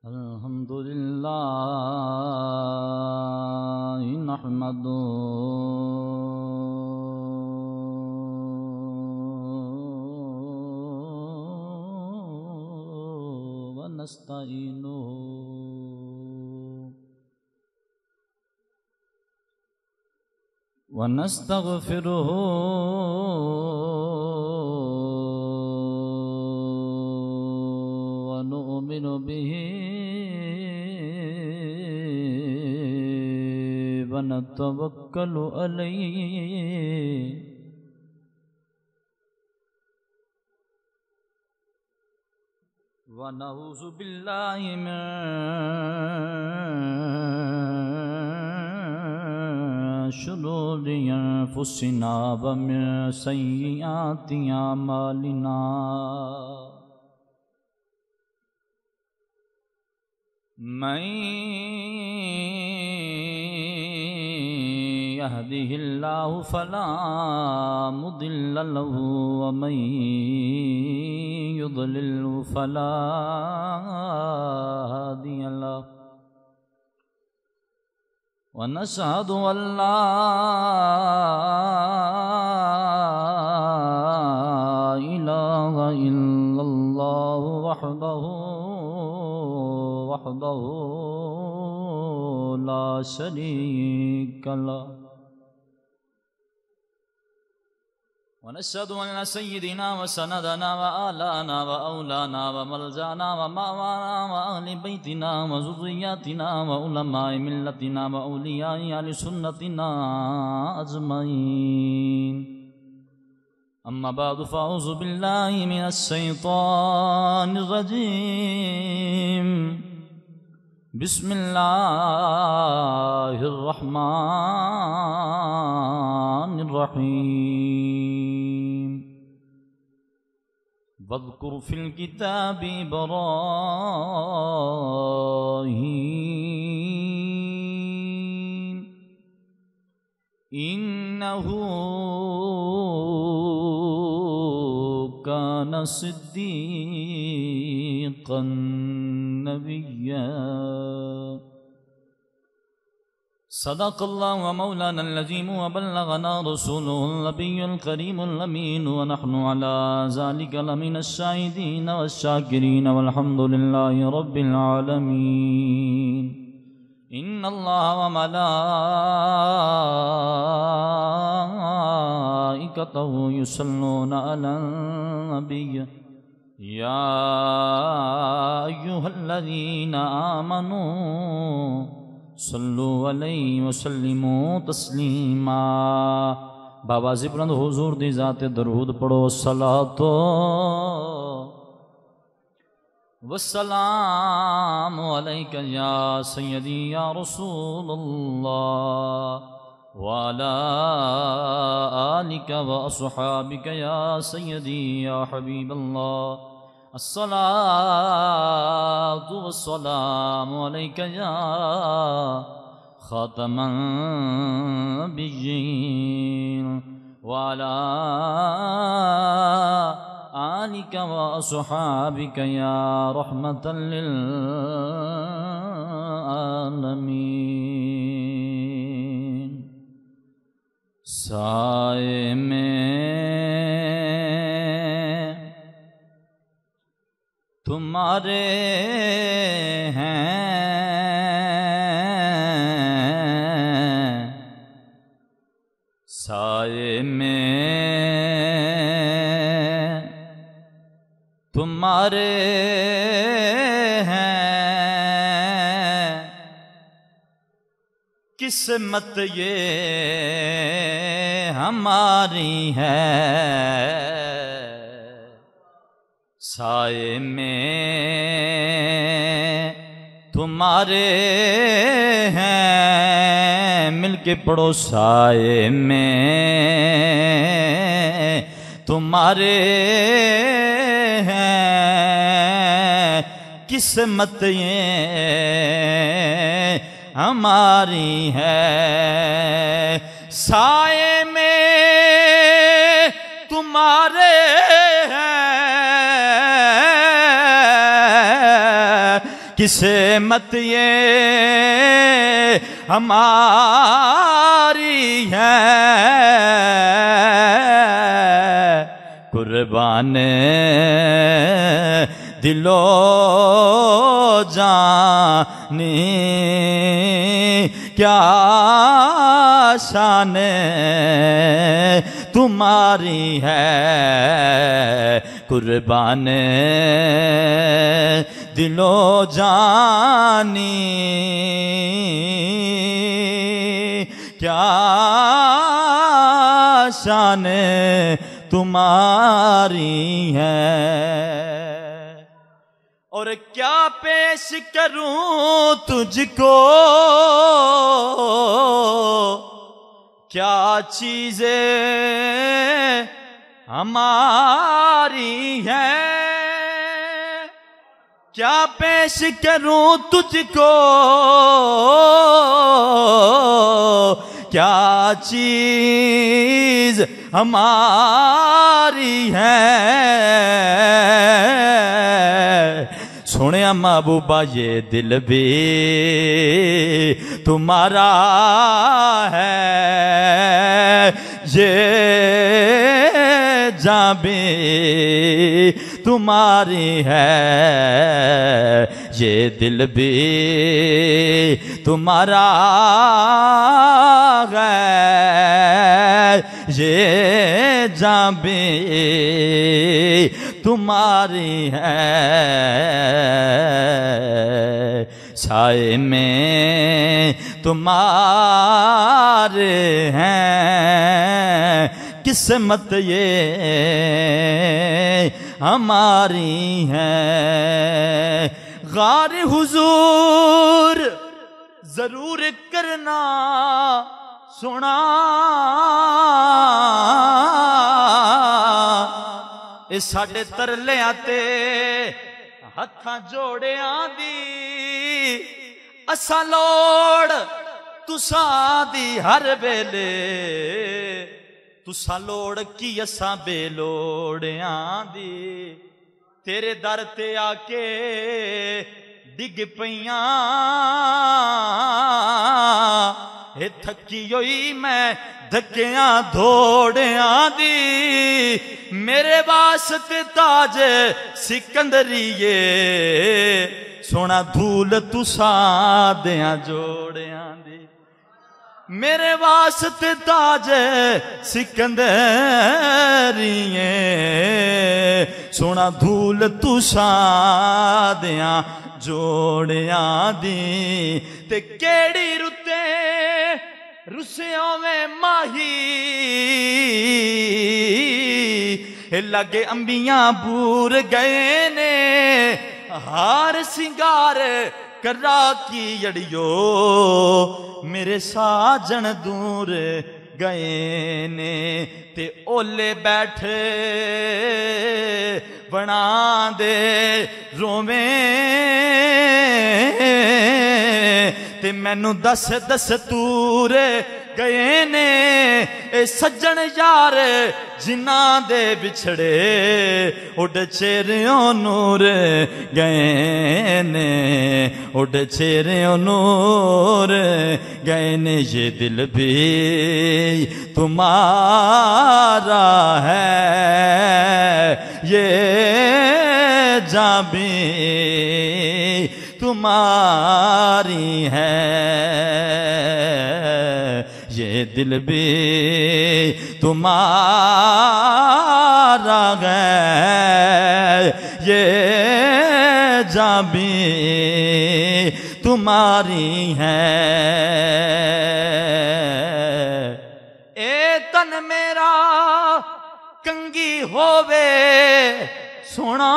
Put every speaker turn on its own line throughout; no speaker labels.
अल्हम्दुलिल्लाह नहमदुहु व नस्तईनुहु व नस्तगफिरुहु व नु'मिनु बिही व नतवक्कलु अलैहि व नऊज़ु बिल्लाहि मिन शुरूरि अनफुसिना व मिन सय्यिआति अमालिना मन यहदिहिल्लाहु फला मुदिल्ल लहु व मन युद्लिल्हु फला हादिय लहु व नशहदु अल्ला इलाहा इल्लल्लाहु वहदहु ला शरीक लहु व नशहदु अन्न सय्यिदना व सनदना व आलाना व औलाना व मलजाना व मावाना व अहली बैतिना व ज़ुर्रिय्यतिना व उलमाए मिल्लतिना व औलियाए अहली सुन्नतिना अजमईन। अम्मा बादु फ़अऊज़ु बिल्लाहि मिनश शैतानिर रजीम। बिस्मिल्लाहिर रहमानिर रहीम। वज़्कुर फ़िल किताबि इब्राहीम इन्नहु कान सिद्दीक़न नबिय्या। सदक़ल्लाहु व मौलाना अल-अज़ीम व बल्लगना रसूलुहुल नबियुल करीमुल अमीन व नहनु अला ज़ालिका लमिनश शाहिदीन वश-शाकिरीन वल्हम्दुलिल्लाहि रब्बिल आलमीन। इन्नल्लाह व मलाइकतहु युसल्लूना अलन नबिय्य या अय्युहल्लज़ीना आमनू सल्लु अलैहि व सल्लिमू तस्लीमा। बाबा ज़िब्रंद हुजूर दी ज़ाते दरूद पढ़ो। सलातो वस्सलामु अलैका या सय्यदी या रसूलल्लाह व अला आलिका व अस्हाबिका या सय्यदी या हबीबल्लाह। अस्सलातु वस्सलामु अलैका या खातमन नबिय्यीन व अला आलिका व अस्हाबिका या रहमतल लिल आलमीन। साए में तुम्हारे हैं साए में तुम्हारे हैं किस्मत ये हमारी है। साए में तुम्हारे हैं मिलके पढ़ो। साए में तुम्हारे हैं किस्मत ये हमारी है। साए में तुम्हारे हैं किस्मत ये हमारी है, कुर्बान दिलो जानी क्या शान तुम्हारी है, कुर्बान दिलो जानी क्या शान तुम्हारी है। और क्या पेश करूं तुझको, क्या चीजें हमारी हैं, क्या पेश करूं तुझको, क्या चीज हमारी है। सुनिया महबूबा ये दिल भी तुम्हारा है, ये जान भी तुम्हारी है, ये दिल भी तुम्हारा है, ये जान भी तुम्हारी है। साए में तुम्हारे हैं, किस्मत ये हमारी है। गार हुजूर जरूर करना सुना, इस साडे तरलियां ते हत्थां जोड़ियां दी, असा लोड़ तुसां दी हर वेले, तुसा लोड़ की असा बेलोड़ियां दी, तेरे दर ते आके डिग पईयां, ए थकी होई मैं धक्कियां धोड़ियां दी, मेरे वास्ते ताज सिकंदरीए, सोना धूल तुसा दियां जोड़ियां दी, मेरे वास्ते ताज सिकंदरीए, सोना धूल तुसा दियां जोड़ियां दी। ते केड़ी रुते रुसियों में माही, लगे अंबियां बूर गए ने, हार सिंगार करा की अड़ियो, मेरे साजन दूर गए ने, ते ओले बैठे बना दे रोवें, ते मैनू दस दस तूर गए ने, ए सज्जन यार जिन्ना दे बिछड़े, उड चेहरियों नूर गए ने, उड चेहरियों नूर गए ने, ये दिल भी तुम्हारा है, ये जान भी तुम्हारी है, ये दिल भी तुम्हारा है, ये जान भी तुम्हारी है। ए तन मेरा कंगी होवे सोना,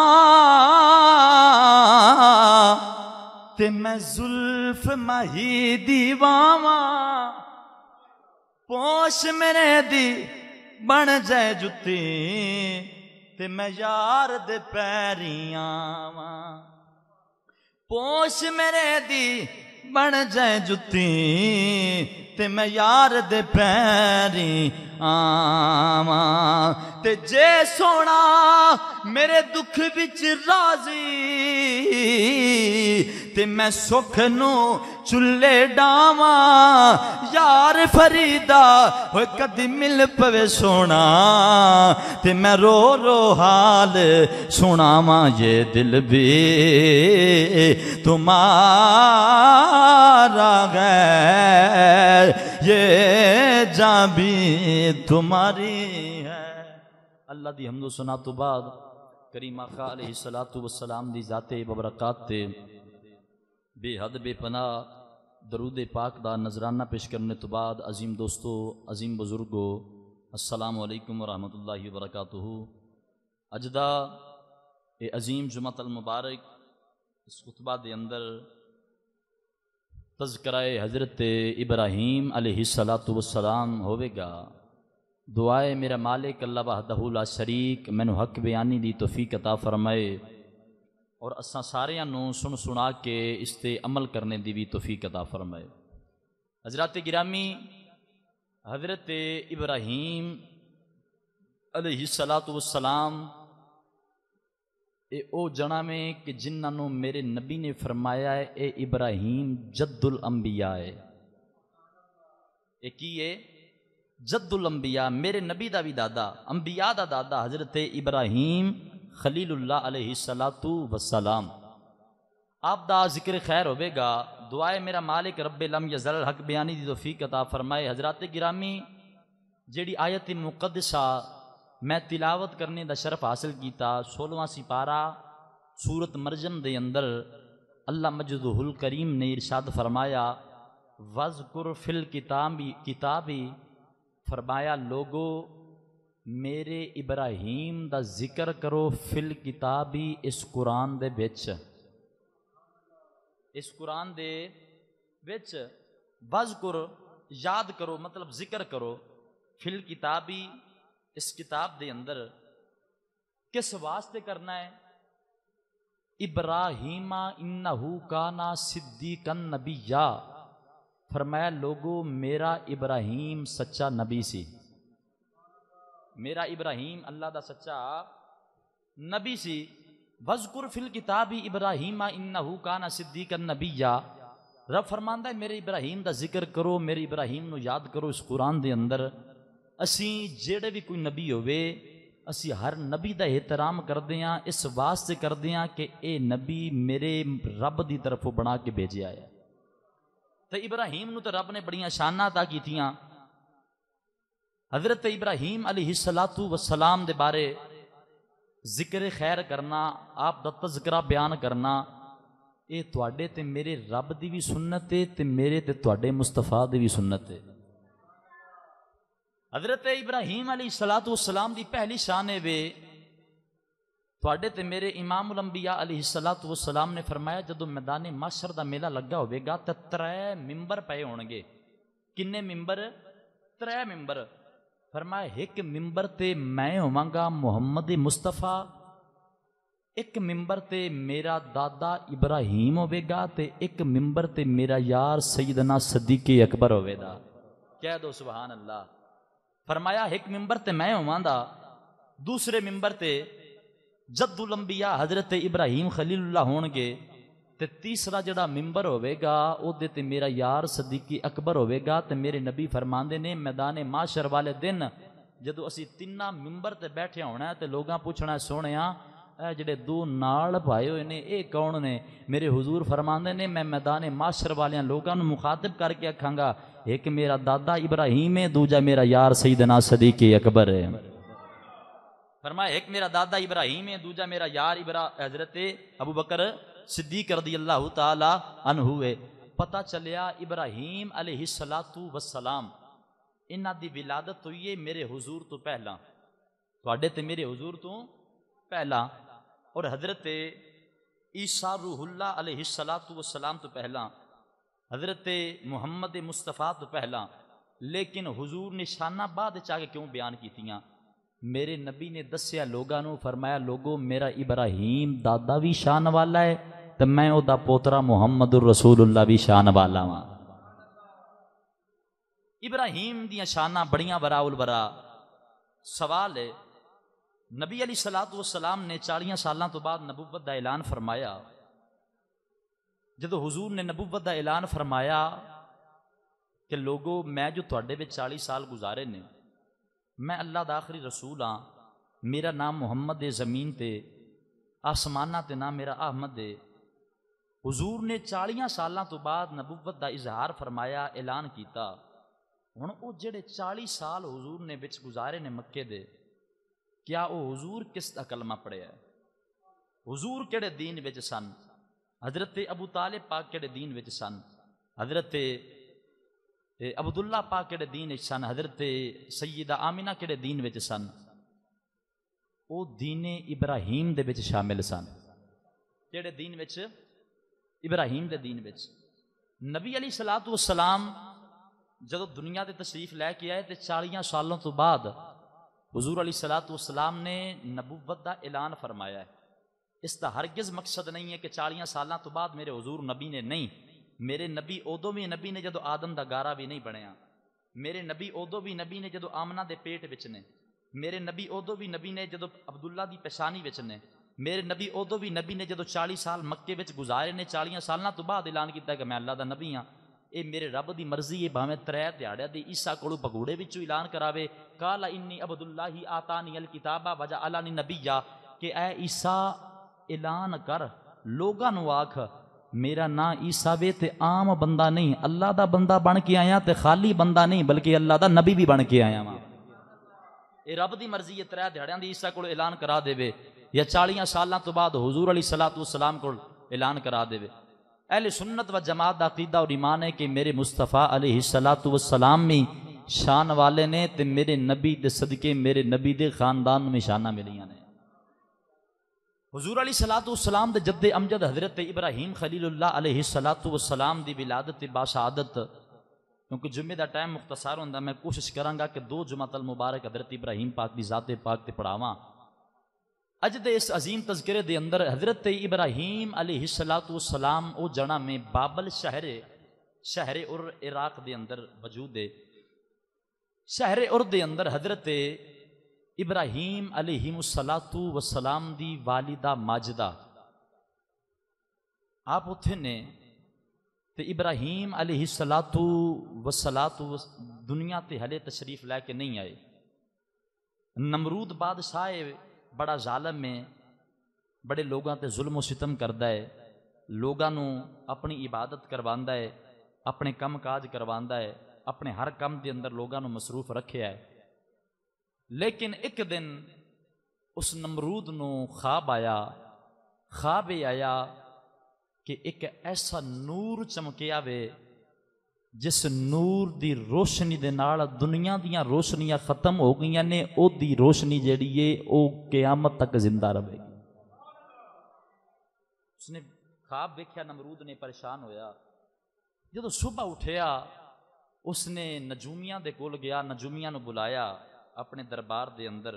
ते मैं जुल्फ माही दीवावा, पोश मेरे दी बन जाए जुत्ती, ते मैं यार दे पैरियां, पोश मेरे दी बन जाए जुत्ती, ते मैं यार दे पैरी आवां ते जे सोना मेरे दुख विच राजी ते मैं सुख नू चुल्ले डावां यार फरीदा होए कदी मिल पवे सोना ते मैं रो रो हाल सुनावां ये दिल भी तुम्हारा गैर ये जान भी तुम्हारी है। अल्लाह दी हम्दो सना तो बाद करीम आका अलैहिस्सलातु वस्सलाम दी ज़ाते बबरकात ते बेहद बेपनाह दरूद पाक दा नजराना पेश करने तो बाद अजीम दोस्तों, अजीम बुजुर्गो, अस्सलामु अलैकुम व रहमतुल्लाहि व बरकातुहू। अज दा ये अजीम जुमअतल मुबारक इस खुतबा दे अंदर तज़किराए हज़रत इब्राहीम अलैहिस्सलातु वस्सलाम होवेगा। दुआए मेरा मालिक अल्लाह वहदहू ला शरीक मैनू हक बयानी दी तौफीक अता फरमाए और असां सारियां नू सुन सुना के इस ते अमल करने दी भी तौफीक अता फरमाए। हज़रात गिरामी, हज़रत इब्राहीम अलैहिस्सलातु वस्सलाम ए ओ जना में कि जिन्होंने मेरे नबी ने फरमाया है ए इब्राहीम जद्दुल अंबिया है। ए की है? जद्दुल अंबिया, मेरे नबी दा भी दादा, अंबिया दा दादा हज़रत इब्राहीम खलीलुल्लाह अलैहिस्सलातु वस्सलाम। आप दा जिक्र खैर होवेगा। दुआए मेरा मालिक रब्बे लम यज़ल हक बयानी दी तौफीक अता फरमाए। हज़रात गिरामी, जेड़ी आयत मुक़द्दसा मैं तिलावत करने दा शरफ हासिल किया 16वां सिपारा सूरत मरजम दे अंदर अल्लाह मजदुहुल करीम ने इरशाद फरमाया वज़कुर फिल किताबी फरमाया लोगो मेरे इब्राहीम दा जिक्र करो फिल किताबी इस कुरान दे विच, इस कुरान दे विच वज़कुर याद करो मतलब जिक्र करो फिल किताबी इस किताब दे अंदर किस वास्ते करना है? इब्राहीमा इन्नहू काना सिद्दीकन नबिय्या। फरमाया लोगो मेरा इब्राहीम सच्चा नबी सी, मेरा इब्राहीम अल्लाह दा सच्चा नबी सी। वज़कुर फिल किताबी इब्राहीमा इन्नहू काना सिद्दीकन नबिय्या। रब फरमांदा है मेरे इब्राहीम दा जिक्र करो, मेरे इब्राहीम नू याद करो इस कुरान दे अंदर। असी जेड़े भी कोई नबी होवे असी हर नबी दा एहतराम करते हैं, इस वास्ते करते हैं कि ये नबी मेरे रब की तरफों बना के भेजा है। तो इब्राहीम नू तो रब ने बड़ियां शाना अता कीतियां। हज़रत इब्राहीम अलैहिस्सलातु वस्सलाम दे बारे जिक्र खैर करना, आप दा तज़किरा बयान करना, ये तुहाडे ते मेरे रब दी भी सुन्नत है ते मेरे ते तुहाडे मुस्तफा दी भी सुन्नत है। हज़रत इब्राहीम अलैहिस्सलातु वस्सलाम दी पहली शान है वे तुहाडे ते मेरे इमामुल अंबिया अलैहिस्सलातु वस्सलाम ने फरमाया जदों मैदान माशर दा मेला लगा होवेगा तो 3 मिंबर पए होणगे। किन्ने मिंबर? 3 मिंबर। फरमाया एक मिंबर ते मैं होवांगा मुहम्मद मुस्तफा, एक मिंबर ते मेरा दादा इब्राहीम होवेगा ते एक मिंबर ते मेरा यार सैयदना सद्दीक़ अकबर होवेगा। कह दो सुभान अल्लाह। फरमाया एक मिंबर ते मैं होवांगा, दूसरे मिंबर ते जद्दुल अंबिया हज़रत इब्राहीम खलीलुल्लाह होणगे ते तीसरा जड़ा मिंबर होवेगा ओदे ते मेरा यार सद्दीक़ अकबर होवेगा। ते मेरे नबी फरमांदे ने मैदान माशर वाले दिन जदों असी 3 मिंबर ते बैठे होना है ते लोगां पुछना सोहणिया जिहड़े 2 नाल पाए हुए ने ये कौन ने? मेरे हुजूर फरमांदे ने मैं मैदान माशर वालियां लोगां नूं मुखातिब करके आखांगा एक मेरा दादा इब्राहीम है, दूजा मेरा यार सैयदना सद्दीक़ अकबर है। फरमाया एक मेरा दादा इब्राहीम है, दूजा मेरा यार हज़रत अबू बकर सिद्दीक़ रज़ियल्लाहु ताला अन्हु है। पता चलिया इब्राहीम अलैहिस्सलातु वस्सलाम इन्हां दी विलादत हुई है मेरे हुजूर तो पहला, तुहाडे ते मेरे हुजूर तो पहला, और हज़रत ईसा रूहुल्लाह अलैहिस्सलातु वस्सलाम तो पहला, हज़रत मुहम्मद मुस्तफ़ा तो पहला। लेकिन हुजूर निशाना बाद चाके क्यों बयान कीतियां? मेरे नबी ने दस्या लोगों नूं, फरमाया लोगो मेरा इब्राहीम दादा भी शान वाला है तो मैं ओदा पोतरा मुहम्मदुर रसूलुल्लाह भी शान वाला वां। इब्राहिम दियां शाना बड़ियां बराउल बरा। सवाल है, नबी अली सलातु वसलाम ने 40 सालों तो बाद नबूवत का ऐलान फरमाया। जो हुजूर ने नबूवत का ऐलान फरमाया कि लोगो मैं जो तुहाडे विच 40 साल गुजारे ने, मैं अल्लाह दा आखिरी रसूल हाँ, मेरा नाम मुहम्मद है ज़मीन ते, आसमाना ते नाम मेरा अहमद है। हुजूर ने 40 सालों तो बाद नबूवत का इजहार फरमाया, ऐलान किया। हुण वो जेड़े 40 साल हुजूर ने विच गुजारे ने मक्के दे, क्या वो हुजूर किस दा कलमा पढ़िया है? हुजूर केड़े दीन विच सन? हजरत अबू तालिब पाक केड़े दीन विच सन? हजरत अब्दुल्ला पाक केड़े दीन विच सन? हजरत सैयदा आमिना केड़े दीन विच सन? वो दीने इब्राहिम दे विच शामिल सन। केड़े दीन विच? इब्राहिम दे दीन विच। नबी अली सलातु वसलाम जदों दुनिया ते तशरीफ लैके आए तो 40 सालों तो बाद हुजूर अली सलातु वसलाम ने नबूवत का ऐलान फरमाया है। इसका हरगिज मकसद नहीं है कि 40 सालों तो बाद मेरे हुजूर नबी ने, नहीं, मेरे नबी उदों भी नबी ने जदों आदम का गारा भी नहीं बनया। मेरे नबी उदों भी नबी ने जदों आमना के पेट विच ने। मेरे नबी उदों भी नबी ने जदों अब्दुल्ला की पेशानी विच ने। मेरे नबी उदों भी नबी ने जदों 40 साल मक्के विच गुजारे ने। 40 सालों तो बाद ऐलान किया कि मैं अल्लाह का नबी हाँ। ये मेरे रब की मर्जी है, भावें 3 दिहाड़े दी ईसा कोलों भगूड़े विचों ऐलान करावे, काला इन्नी अब्दुल्ला ही आतानी अल किताबा वजा अलानी नबीया, कि ऐ ईसा ऐलान कर, लोगां नूं आख मेरा ना ईसा वे ते आम बंदा नहीं, अल्लाह दा बंदा बन के आया, ते खाली बंदा नहीं बल्कि अल्लाह दा नबी भी बन के आया वा। ये रब की मर्जी है 3 दिहाड़ियां दी ईसा कोल ऐलान करा देवे, या 40 सालों तो बाद हुजूर अली सलातु वसलाम कोल ऐलान करा देवे। अहले सुन्नत व जमात का अकीदा और ईमान है कि मेरे मुस्तफ़ा अलैहिस्सलातु वस्सलाम भी शान वाले ने, ते मेरे नबी दे सदके मेरे नबी दे खानदान में शाना मिलियां ने। हुजूर अली सलातु वस्सलाम दे जद्दे अमजद हजरत इब्राहिम खलीलुल्लाह अलैहिस्सलातु वस्सलाम दी विलादत बाशहादत, क्योंकि जुम्मे का टाइम मुख्तसार होंदा, मैं कोशिश करांगा कि 2 जुमातल मुबारक हजरत इब्राहिम पाक की ज़ाते पाक ते पढ़ावां। अज दे इस अजीम तज़किरे दे अंदर हजरत इब्राहिम अलैहिस्सलातु वस्सलाम ओ जना में बाबल शहर उर इराक दे अंदर वजूद है। शहर उर दे अंदर हजरत इब्राहिम अलैहिस्सलातु वस्सलाम दी वालिदा माजिदा आप उत्थे ने, ते इब्राहिम अलैहिस्सलातु वस्सलातु दुनिया ते हले तशरीफ लैके नहीं आए। नमरूद बादशाह बड़ा जालम है, बड़े लोगों ते जुल्म सितम करता है, लोगों अपनी इबादत करवांदा है, अपने कम काज करवांदा है, अपने हर कम के अंदर लोगों मसरूफ रखिया है। लेकिन एक दिन उस नमरूद नू ख्वाब आया कि एक ऐसा नूर चमकिया वे, जिस नूर दी रोशनी दे नाल दुनिया दियां रोशनियां खत्म हो गई ने, ओदी रोशनी जिहड़ी है वो क़यामत तक जिंदा रहेगी। उसने ख्वाब वेख्या, नमरूद ने परेशान होया। जदों सुबह उठया उसने नजूमिया दे कोल गया, नजूमिया नूं बुलाया अपने दरबार दे अंदर।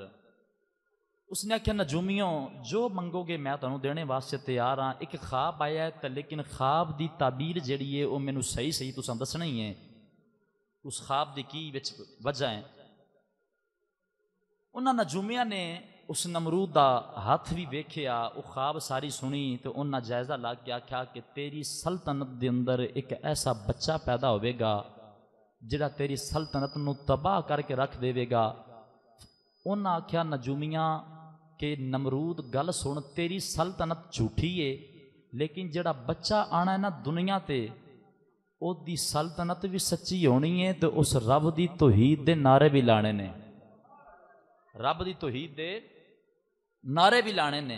उसने आख्या, नजूमियों जो मंगोगे मैं तुहानूं देने वास्ते तैयार हाँ। एक ख्वाब आया है, तो लेकिन ख्वाब की ताबीर जिहड़ी है वो मैनूं सही तुसां दसना ही है, उस ख्वाब की की विच वजह है। उन्हां नजूमिया ने उस नमरूद का हाथ भी वेख्या, वो ख्वाब सारी सुनी, तो उन्हें जायजा ला के आख्या कि तेरी सल्तनत के अंदर एक ऐसा बच्चा पैदा होगा जिहड़ा तेरी सल्तनत नूं तबाह करके रख देवेगा। उन्हें आख्या, नजूमिया कि नमरूद गल सुन, तेरी सल्तनत झूठी है, लेकिन जिहड़ा बच्चा आना है ना दुनिया ते, ओदी सल्तनत भी सच्ची होनी है, तो उस रब की तौहीद दे नारे भी लाने ने, रब की तौहीद दे नारे भी लाने ने।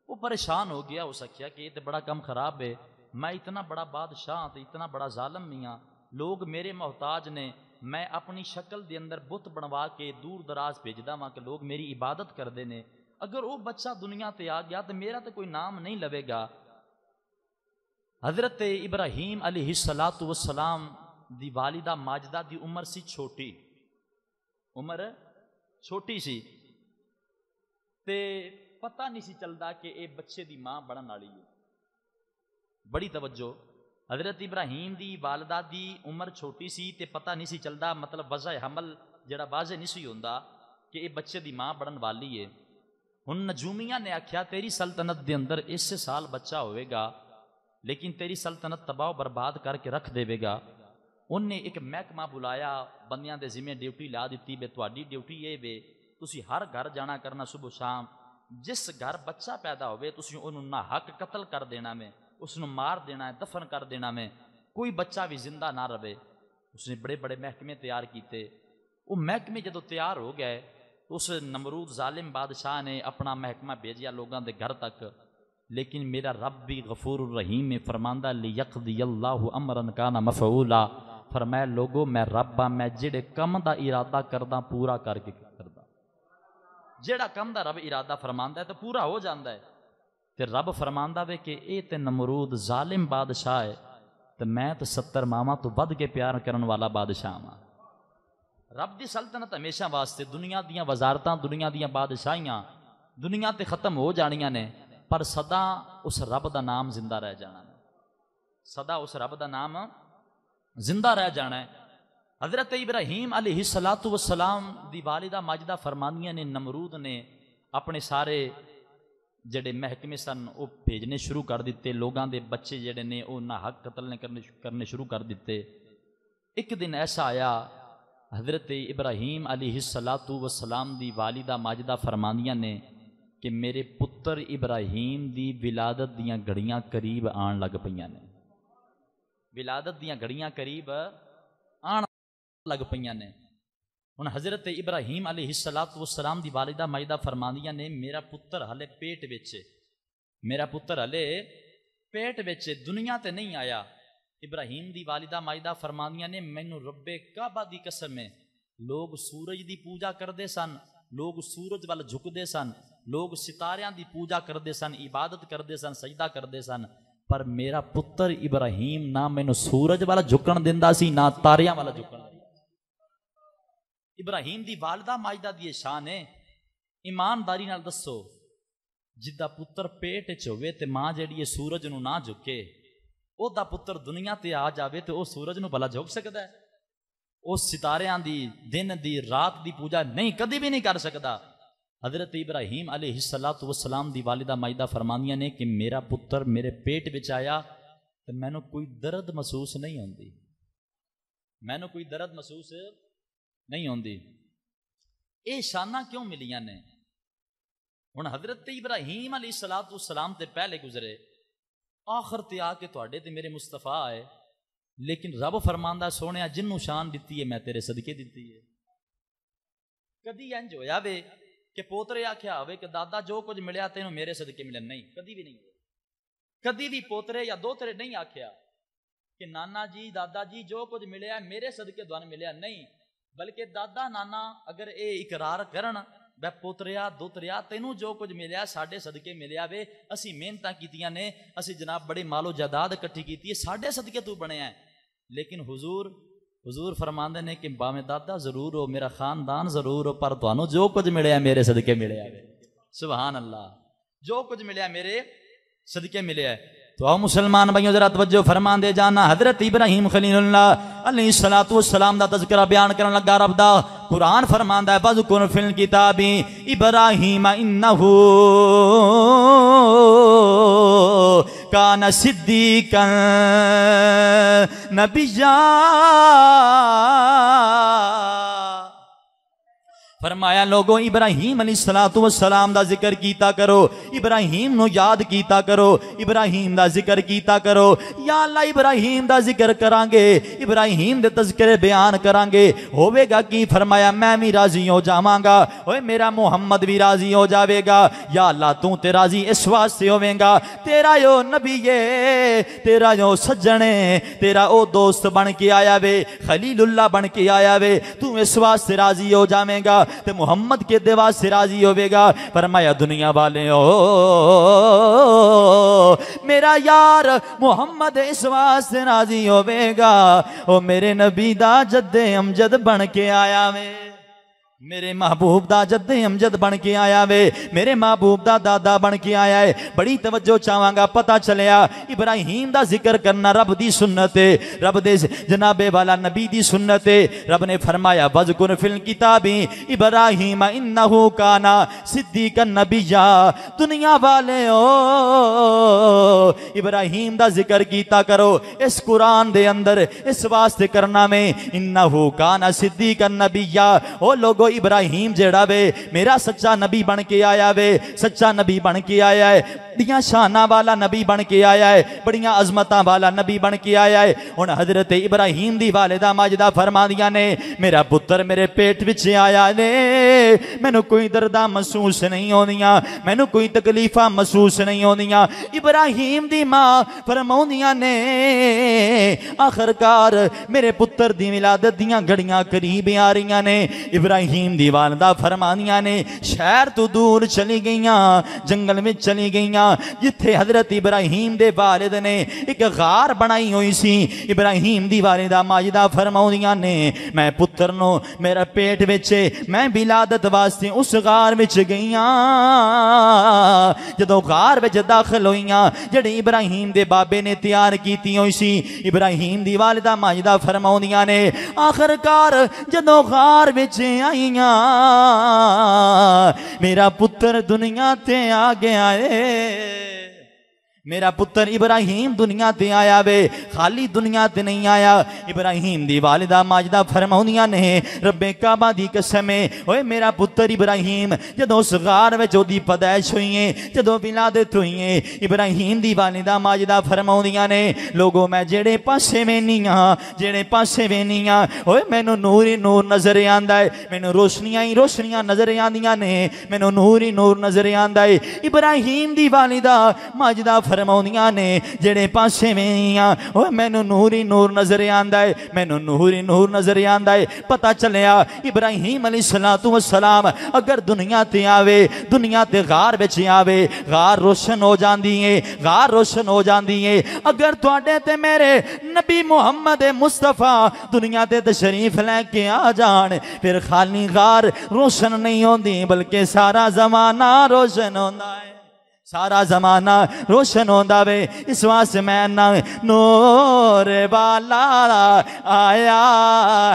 वो परेशान हो गया, उस आख्या कि ये तो बड़ा कम खराब है, मैं इतना बड़ा बादशाह तो इतना बड़ा जालम भी हाँ, लोग मेरे मोहताज ने, मैं अपनी शक्ल के अंदर बुत बनवा के दूर दराज भेजदा वहाँ कि लोग मेरी इबादत करते हैं। अगर वो बच्चा दुनिया ते आ गया तो मेरा तो कोई नाम नहीं लवेगा। हजरत इब्राहिम अलैहिस्सलातु वस्सलाम दी वालिदा माजिदा दी उम्र सी छोटी, उम्र छोटी सी, ते पता नहीं सी चलता कि ये बच्चे की मां बनने वाली है। बड़ी तवज्जो, हज़रत इब्राहीम दी वालदा दी उम्र छोटी सी ते पता नहीं सी चलदा, मतलब वज़ह हमल जड़ा वाज़े नहीं सी होंदा कि ये बच्चे दी मां बनन वाली है। हुण नजूमिया ने आख्या तेरी सल्तनत दे अंदर इस साल बच्चा होएगा, लेकिन तेरी सल्तनत तबाह बर्बाद करके रख देवेगा। उन्हें एक महकमा बुलाया, बंदियां दे जिम्मे ड्यूटी ला दी वे तुहाडी ड्यूटी ये वे तुसी हर घर जाना करना सुबह शाम, जिस घर बच्चा पैदा होवे तुसी उन्होंने ना हक कतल कर देना में, उसनों मार देना है, दफन कर देना में, कोई बच्चा भी जिंदा ना रहे। उसने बड़े बड़े महकमे तैयार किए। वो महकमे जो तैयार हो गए तो उस नमरूद जालिम बादशाह ने अपना महकमा भेजिया लोगों के घर तक। लेकिन मेरा रब भी गफूर रहीम में फरमांदा लियक़दियल्लाहु अमरन काना मफ़ऊला, फरमाया लोगो मैं रब आ, मैं जेड़े कम दा इरादा करदा पूरा करके करदा। जेड़ा कम दा रब इरादा फरमांदा है तो पूरा हो जाता है। तो रब फरमांदा वे कि ये तो नमरूद जालिम बादशाह है, तो मैं तो 70 मावां तो वध के प्यार करने वाला बादशाह हाँ। रब की सल्तनत हमेशा वास्ते, दुनिया दियां वजारतां, दुनिया दियां बादशाहियां दुनिया ते खत्म हो जानियां ने, पर सदा उस रब का नाम जिंदा रह जाना है, सदा उस रब का नाम जिंदा रह जाना है। हजरत इब्राहीम अलैहिस्सलातु वस्सलाम दी वालिदा माजिदा फरमानिया ने नमरूद ने अपने सारे जड़े महकमे सन वो भेजने शुरू कर दिते, लोगों के बच्चे जड़े ने वो ना हक कतल ने करने शुरू कर दिते। एक दिन ऐसा आया, हजरत इब्राहीम अलैहिस्सलातु वस्सलाम दी वालिदा माजिदा फरमानिया ने कि मेरे पुत्र इब्राहीम दी विलादत दियां घड़ियां करीब आन लग पईयां ने, विलादत दियां घड़ियां करीब आन लग पईयां ने। हुण हजरत इब्राहीम अलैहिस्सलातु वस्सलाम दी वालिदा माजिदा फरमानिया ने मेरा पुत्र हले पेट विच, मेरा पुत्र हले पेट विच दुनिया ते नहीं आया। इब्राहीम दी वालिदा माजिदा फरमानिया ने मैनू रब्बे काबा दी कसम है, लोग सूरज दी पूजा करते सन, लोग सूरज वाल झुकते सन, लोग सितारियां दी पूजा करते सन, इबादत करते सन, सजदा करते सन, पर मेरा पुत्र इब्राहीम ना मैनू सूरज वाला झुकण दिंदा सी ना तारियां वाला झुकण। इब्राहीम दी वालिदा माजिदा दी शान है। ईमानदारी नाल दसो, जिद्दा पुत्र पेट च होवे ते मां जिहड़ी है सूरज नू ना झुके, ओदा पुत्र दुनिया ते आ जावे तो वह सूरज नू भला झुक सकता है? उस सितारियां दी दिन दी रात दी पूजा नहीं, कभी भी नहीं कर सकता। हजरत इब्राहीम अलैहिस्सलातु वस्सलाम दी वालिदा माजिदा फरमानिया ने कि मेरा पुत्र मेरे पेट विच आया तो मैनू कोई दर्द महसूस नहीं होंदी, मैनू कोई दर्द महसूस नहीं होंदी। ये शाना क्यों मिलियां ने? हुण हजरत इब्राहीम अलैहिस्सलातु वस्सलाम ते पहले गुजरे, आखिर ते आके तुहाडे ते मेरे मुस्तफा है, लेकिन रब फरमांदा सोने जिन्नू शान दिती है मैं तेरे सदके दिती है। कदी इंज होया वे कि पोतरे आख्या होवे कि दादा जो कुछ मिलया तेनू मेरे सदके मिले? नहीं, कदी भी नहीं। कदी भी पोतरे या दोतरे नहीं आख्या कि नाना जी दादा जी जो कुछ मिलया मेरे सदके तुहानू मिलया, नहीं। बल्कि दादा नाना अगर ये इकरार करन वै पोतरिया दोतरिया तेनू जो कुछ मिलया साडे सदके मिलया वे, असी मेहनतां कीतियां ने, असी जनाब बड़ी मालो जायदाद इकट्ठी की है, साडे सदके तू बनिया है। लेकिन हुजूर फरमांदे ने कि भावें दादा जरूर हो, मेरा खानदान जरूर हो, पर तुहानू जो कुछ मिलया मेरे सदके मिलया है। सुभान अल्लाह, जो कुछ मिलया मेरे सदके मिलया है। तो आओ मुसलमान भाइयों जरा तवज्जो फरमान दे जाना। हजरत इब्राहीम खलीलुल्लाह अलैहिस्सलातु वस्सलाम दा तज़किरा बयान करन लगा रब दा। कुरान फरमांदा है वज़कुर फिल किताबी इब्राहीम इन्नहु काना सिद्दीक़न नबिय्या। फरमाया लोगों इब्राहीम अलैहिस्सलातु वस्सलाम दा जिक्र कीता करो, इब्राहीम नु याद कीता करो, इब्राहीम दा जिक्र कीता करो। या अल्लाह इब्राहीम दा जिक्र करांगे, इब्राहीम दे तज़किरे बयान करांगे, होवेगा की? फरमाया मैं भी राजी हो जावांगा, ओए मेरा मुहम्मद भी राजी हो जावेगा। या अल्लाह तू ते राजी इस वास्ते होवेगा, तेरा यो नबी है, तेरा यो सज्जने, तेरा ओ दोस्त बन के आया वे, खलीलुल्लाह बन के आया वे, तू इस वास्ते राजी हो जावेगा ते मुहम्मद के देवा से राजी होवेगा। फरमाया दुनिया वाले हो मेरा यार मुहम्मद इस वास्ते राजी होवेगा, ओ मेरे नबी दा जद्दे अमजद बन के आया वे। मेरे महबूब दा जद्दे अमजद बन के आया वे, मेरे महबूब दा दादा बन के आया है। बड़ी तवज्जो चाहांगा, पता चलिया इब्राहिम दा जिक्र करना रब दी सुन्नत है, रब दे जनाबे वाला नबी दी सुन्नत है। रब ने फरमाया वज़कुर फिल किताबी इब्राहिम इन्नहु काना सिद्दीकन नबिय्या। दुनिया वाले ओ इब्राहिम दा जिक्र कीता करो इस कुरान दे अंदर, इस वास्ते करना में इन्नहु काना सिद्दीकन नबिय्या। ओ लोगो इब्राहिम जेड़ा वे मेरा सच्चा नबी बन के आया वे, सच्चा नबी बन के आया है, बड़ियां शाना वाला नबी बन के आया है, बड़ियां अजमतां वाला नबी बन के आया है। हुण हजरत इब्राहिम दी वालिदा माजिदा फरमांदियां ने मेरा पुत्र मेरे पेट विच आया ने, मैनू कोई दर्दां महसूस नहीं होंदियां, मैनू कोई तकलीफां महसूस नहीं होंदियां। इब्राहिम दी मां फरमाउंदियां ने आखिरकार मेरे पुत्र दी विलादत दियां घड़ियां करीब आ रही ने। इब्राहिम दी वालिदा फरमानियां ने शहर तो दूर चली गईयां, जंगल में चली गईयां, जिथे हजरत इब्राहिम दे वालिद ने एक गार बनाई हुई सी। इब्राहिम दी वालिदा माजिदा फरमाउंदियां ने मैं पुत्र नो मेरा पेट विच मैं विलादत वास्ते उस गार विच गईयां। जदों गार विच दाखिल होईयां जेड़ी इब्राहिम दे बाबे ने तैयार कीती हुई सी, इब्राहिम दी वालिदा माजिदा फरमाउंदियां ने आखिरकार जदों गार विच आईयां मेरा पुत्र दुनिया ते आ गया है। मेरा पुत्र इब्राहिम दुनिया ते आया वे, खाली दुनिया ते नहीं आया। इब्राहिम दी वालिदा माजिदा फरमाउंदियां ने रब्बे काबा दी कसम है ओए मेरा पुत्र इब्राहिम जदों उस गार विच ओदी पैदाइश हुई है, जदों विलादत हुई है, इब्राहिम दी वालिदा माजिदा फरमाउंदियां ने लोगो मैं जेड़े पासे वेनी हां, जेड़े पासे वेनी हां ओए मैनू नूर ही नूर नजर आंदा है, मैनू रोशनियां ही रोशनियां नजर आंदियां ने, मैनू नूर ही नूर नजर आंदा है। इब्राहिम दी वालिदा माजिदा फरमाउंदियां ने जेड़े पासे वेनियां ओए मैनू नूर ही नूर नजर आंदा है, मैनू नूर ही नूर नजर आंदा है। पता चलिया इब्राहिम अलैहिस्सलातु वस्सलाम अगर दुनिया ते आवे, दुनिया ते गार विच आवे, गार रोशन हो जांदी है, गार रोशन हो जांदी है। अगर तुहाडे ते मेरे नबी मुहम्मद मुस्तफा दुनिया ते तशरीफ लेके आ जान फिर खाली गार रोशन नहीं होंदी बल्कि सारा जमाना रोशन होंदा है, सारा जमाना रोशन होंदा वे। इस वास्ते मैं ना नूर वाला आया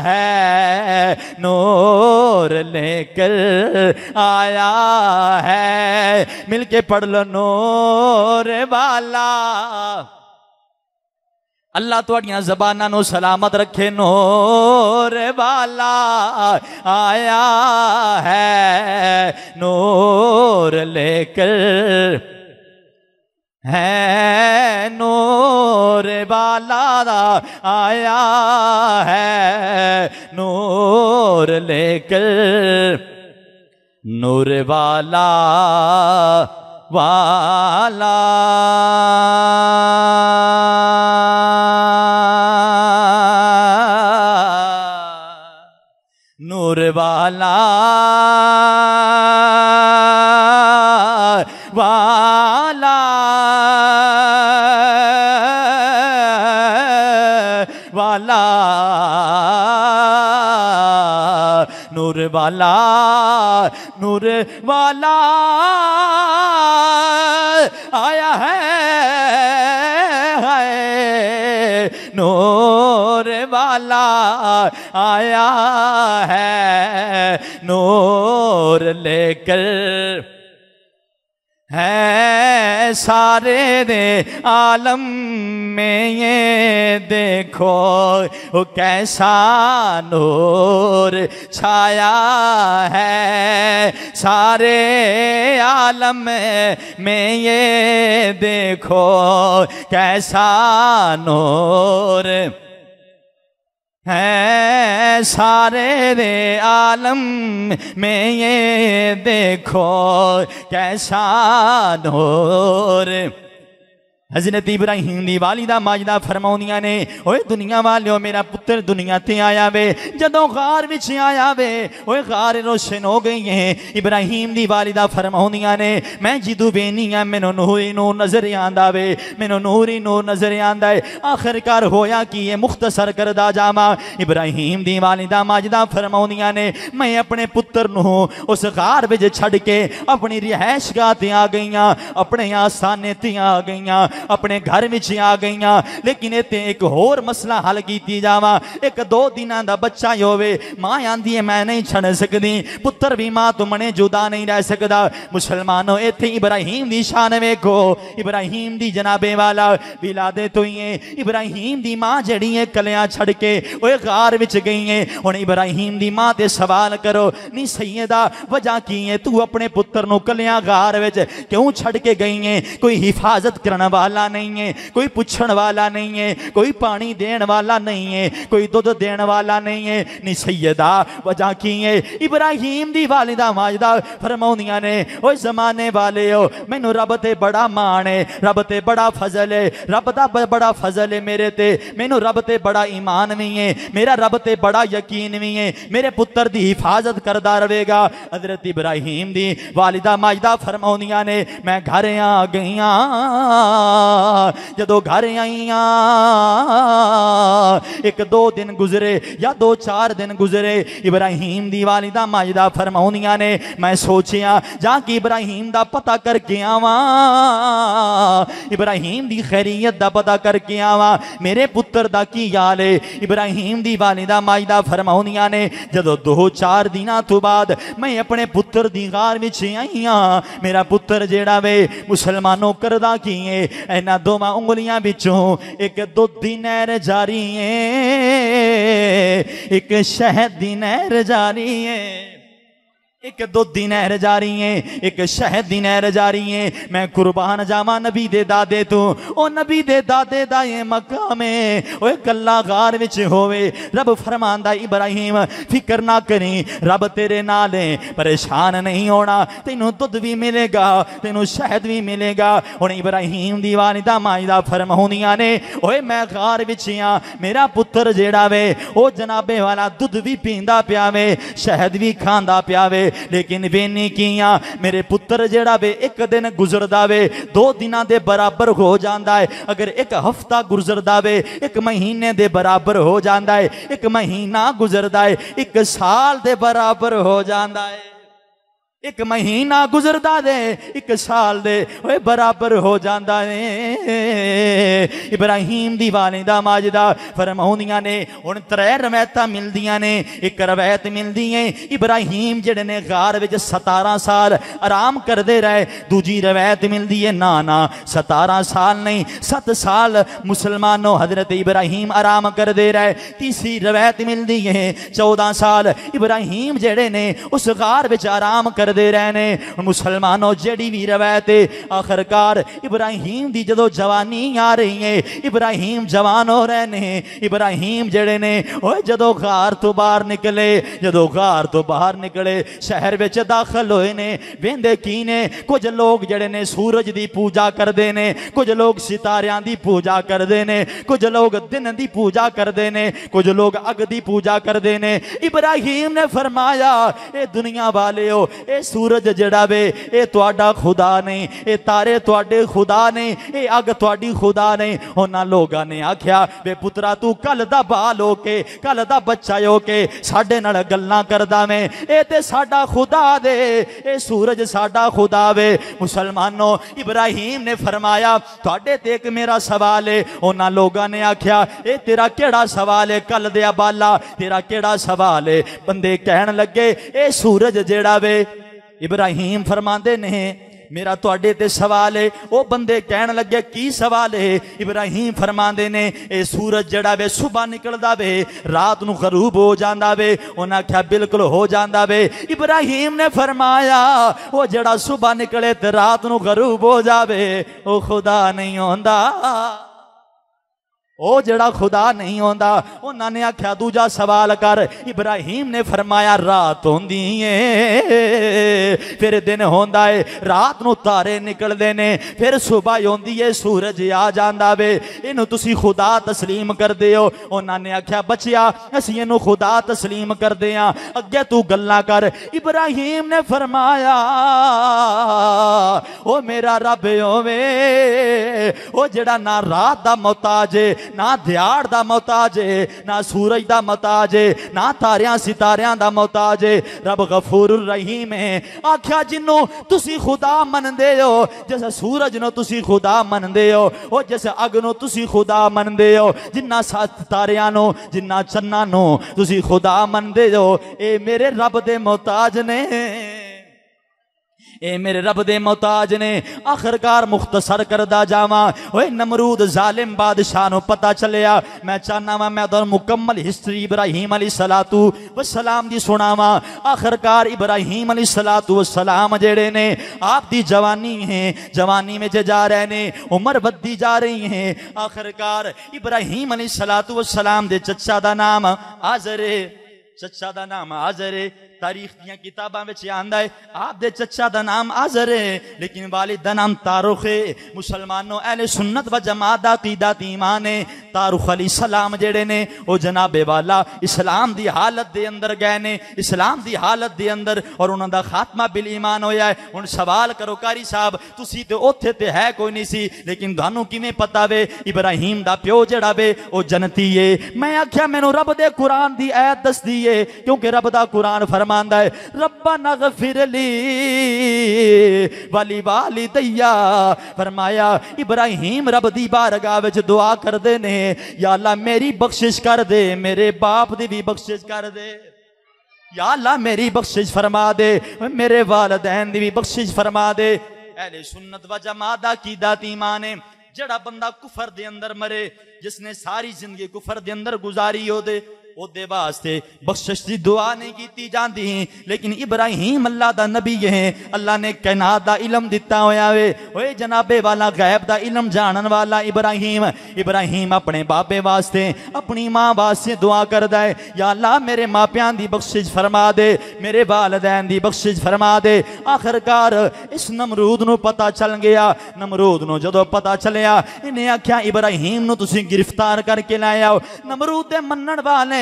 है, नूर लेकर आया है, मिलके पढ़ लो नूर वाला। अल्लाह तुहाडियां ज़बानां नूं सलामत रखे। नूर वाला आया है, नूर लेकर है, नूर वाला आया है, नूर लेकर, नूर वाला वाला नूर वाला वाला वाला नूर वाला नूर वाला आया है, नूर वाला आया है, नूर लेकर है सारे दे आलम में ये देखो वो कैसा नूर छाया है, सारे आलम में ये देखो कैसा नूर है, सारे दे आलम में ये देखो कैसा नूर
हज़रत इब्राहिम दी वालिदा माजदा फरमाउंदियां ने ओए दुनिया वालियो मेरा पुत्र दुनिया ते आया वे जदों गार विच आया वे ओए गार रोशन हो गई है। इब्राहिम दी वालिदा फरमाउंदियां ने मैं जिदू वेनी आ मैनू नूर ही नूर नजर आंदा वे मैनू नूर ही नूर नजर आंदा है। आखिरकार होया कि ये मुख्तसर करदा जावा इब्राहिम दी वालिदा माजदा फरमाउंदियां ने मैं अपने पुत्र नू उस गार विच छड़ के अपनी रिहायशगाह ते आ गईयां अपने आस्थाने ते आ गईयां अपने घर में आ गई। लेकिन इतने एक होर मसला हल की जावा एक 2 दिनों का बच्चा ही होवे मां आंदी है मैं नहीं छड़ सकती पुत्र भी मां तो मने जुदा नहीं रह सकता। मुसलमानों इत्थे इब्राहिम दी शान वेखो इब्राहिम दी जनाबे वाला विलादे तो ही है। इब्राहिम दी मां जड़ी है कलियां छड़ के ओए गार विच गई है। हुण इब्राहिम दी मां ते सवाल करो नी सैयदा वजह की है तू अपने पुत्र नूं कलियां गार विच क्यों छड़ के गई है। कोई हिफाजत करने वाला नहीं है कोई पूछण वाला नहीं है कोई पानी देने वाला नहीं है कोई दूध देने वाला नहीं है नी सैयदा वजह की है। इब्राहिम दी वालिदा माजदा फरमाउंदियां ने ओए जमाने वाले हो मैनू रब ते बड़ा मान है रब ते बड़ा फजल है रब दा बड़ा फजल है मेरे ते मैनू रब ते बड़ा ईमान भी है मेरा रब ते बड़ा यकीन भी है मेरे पुत्र दी हिफाजत करदा रहेगा। हजरत इब्राहिम दी वालिदा माजदा फरमाउंदियां ने मैं घर आ गईयां जदों घर आईया 1-2 दिन गुजरे या 2-4 दिन गुजरे इब्राहिम दी वालिदा माजदा फरमाउंदियां ने मैं सोचिया जाके इब्राहिम दा पता करके आवा इब्राहिम दी खैरियत दा पता करके आवा मेरे पुत्र दा की हाल है। इब्राहिम दी वालिदा माजदा फरमाउंदियां ने जदों 2-4 दिनां तो बाद मैं अपने पुत्र दी गार विच आई हां मेरा पुत्र जेड़ा वे मुसलमानों करदा की है इन्हां दोवां उंगलियां बिचों एक दुध दी नहर जारी है एक शहद दी नहर जारी है एक दुध दी नहर जारी है एक शहद दी नहर जारी है। मैं कुर्बान जावा नबी दे दादे तू ओ नबी दे दादे दा ये मकाम है ओए कल्ला गार विच होवे रब फरमांदा इब्राहिम फिक्र ना करी रब तेरे नाल है परेशान नहीं होना तेनू दुध भी मिलेगा तेनू शहद भी मिलेगा। हुण इब्राहिम दी वालिदा माजदा फरमाउंदियां ने ओए मैं गार विच आ मेरा पुत्र जेड़ा वे ओ जनाबे वाला दुध भी पींदा पिया वे शहद भी खांदा पिया वे लेकिन वेनी किया मेरे पुत्र जेड़ा वे एक दिन गुजरदा वे 2 दिनां दे बराबर हो जांदा है अगर एक हफ्ता गुजरदा वे 1 महीने दे बराबर हो जांदा है 1 महीना गुजरदा है 1 साल दे बराबर हो जांदा है 1 महीना गुजरदा दे 1 साल दे ओए बराबर हो जांदा है। इब्राहिम दी वालिदा माजदा फरमाउंदियां ने हुण 3 रवायतां मिलदियां ने। एक रवायत मिलदी है इब्राहिम जेड़े ने गार विच 17 साल आराम करदे रहे। दूजी रवायत मिलदी है ना ना 17 साल नहीं 7 साल मुसलमानों हजरत इब्राहिम आराम करदे रहे। तीसरी रवायत मिलदी है 14 साल इब्राहिम जेड़े ने उस गार विच आराम कर दे रहने। मुसलमानों जेड़ी भी रवायत आखिरकार इब्राहिम दी जदों जवानी आ रही है इब्राहिम जवान हो रहे ने। इब्राहिम जेड़े ने ओए जदों गार तो बाहर निकले जदों गार तो बाहर निकले शहर विच दाखिल होए ने वेंदे की ने कुछ लोग जेड़े ने सूरज दी पूजा करते ने कुछ लोग सितारियां दी पूजा करते ने कुछ लोग दिन दी पूजा करते ने कुछ लोग अग दी पूजा करते ने। इब्राहिम ने फरमाया ए दुनिया वाले हो ए सूरज जड़ा वे ए तुहाडा खुदा नहीं ए तारे तुहाडे खुदा नहीं ए अग तुहाडी खुदा नहीं। उन्हां लोगां ने आख्या वे पुत्रा तू कल दा बाल हो के कल दा बच्चा हो के साडे नाल गल्लां करदा मैं ए ते साडा खुदा दे ए सूरज साडा खुदा वे। मुसलमानों इब्राहिम ने फरमाया तुहाडे ते एक मेरा सवाल है। उन्हां लोगां ने आख्या ए तेरा केड़ा सवाल है कल दे बाला तेरा केड़ा सवाल है। बंदे कहन लगे ए सूरज जेड़ा वे इब्राहिम फरमांदे ने मेरा तुहाडे ते सवाल है। वो बंदे कहन लगे की सवाल है। इब्राहिम फरमांदे ने ए सूरज जड़ा वे सुबह निकलदा वे रात नू गरूब हो जांदा वे। उन्हें आख्या बिल्कुल हो जांदा वे। इब्राहिम ने फरमाया वो जड़ा सुबह निकले ते रात नू गरूब हो जावे ओ खुदा नहीं होंदा ओ जड़ा खुदा नहीं होंदा उन्होंने आख्या दूजा सवाल कर। इब्राहिम ने फरमाया रात होंदी है फिर दिन होंदा है, रात नूं तारे निकलदे ने फिर सुबह होंदी है सूरज आ जांदा वे, इनू तुसी खुदा तस्लीम करदे हो। उन्होंने आख्या बच्चिया असीं इनू खुदा तस्लीम करदे हां, अगे तू गल्लां कर। इब्राहिम ने फरमाया ओ मेरा रब होवे ओ जड़ा ना रात दा मोहताज है, ना दिहाड़ दा मोहताज है, ना सूरज दा मोहताज है, ना तारियां सितारियां दा मोहताज है, रब गफूर रहीम है। आख्या जिन्नू तुसी खुदा मनदे हो, जिस सूरज नो तुसी खुदा मनदे हो, ओ जिस अग नो तुसी खुदा मनदे हो, जिन्ना तारियां नो जिन्ना चन्ना नो तुसी खुदा मनदे हो, ए मेरे रब दे मोहताज ने, ए मेरे रब दे मोहताज ने। आखिरकार मुख्तसर करदा जावा। ओए नमरूद जालिम बादशाह नु पता चलिया। मैं चाहना वा मैं तो मुकम्मल हिस्ट्री इब्राहिम अलैहिस्सलातु वस्सलाम दी सुनावा। आखिरकार इब्राहिम अलैहिस्सलातु वस्सलाम जेड़े ने आप दी जवानी है, जवानी में जा रहे ने, उम्र बढ़ती जा रही है। आखिरकार इब्राहिम अलैहिस्सलातु वस्सलाम दे चचा दा नाम आज़र है, चचा दा नाम आज़र है। तारीख दियां किताबां विच आंदा है आप दे चचा दा नाम आज़र है, लेकिन वालिद दा नाम तारुख है। मुसलमानों अहले सुन्नत व जमात दा अकीदा ते ईमान है। तारुख अलैहिस्सलाम जेड़े ने ओ जनाबे वाला इस्लाम दी हालत दे अंदर गए ने, इस्लाम दी हालत दे अंदर, और उन्हां दा खात्मा बिल ईमान होया है। हुण सवाल करो कारी साहब तुसी ते ओथे ते है कोई नहीं सी, लेकिन तुहानू किवें पता वे इब्राहिम दा प्यो जेड़ा वे ओ जन्नती है? मैं आख्या मैनू रब दे कुरान दी आयत दसदी है, क्योंकि रब दा कुरान फरमांदा है रब्बना गफिरली वाली वालिदैया। फरमाया इब्राहिम रब दी बारगाह विच दुआ करदे ने, या अल्लाह मेरी बख्शिश कर दे, मेरे बाप दी भी बख्शिश कर दे, या अल्लाह मेरी बख्शिश फरमा दे, मेरे वालिदैन दी भी बख्शिश फरमा दे। अहले सुन्नत व जमात दा अकीदा ते ईमान है जड़ा बंदा कुफर दे अंदर मरे, जिसने सारी जिंदगी कुफर दे अंदर गुजारी हो दे, ओदे वास्ते बख्शिश दी दुआ नहीं की जाती, लेकिन इब्राहिम अल्लाह दा नबी है, अल्लाह ने कायनात दा इलम दिता होया वे। ओए जनाबे वाला गैब दा इलम जानन वाला इब्राहिम, इब्राहिम अपने बाबे वास्ते अपनी मां वास्ते दुआ करदा है, या अल्लाह मेरे मापियां दी बख्शिश फरमा दे, मेरे वालिदैन दी बख्शिश फरमा दे। आखिरकार इस नमरूद नू पता चल गया। नमरूद नू जदों पता चलिया इन्हें आख्या इब्राहिम नू तुसीं गिरफ्तार करके लाए आओ। नमरूद दे मनण वाले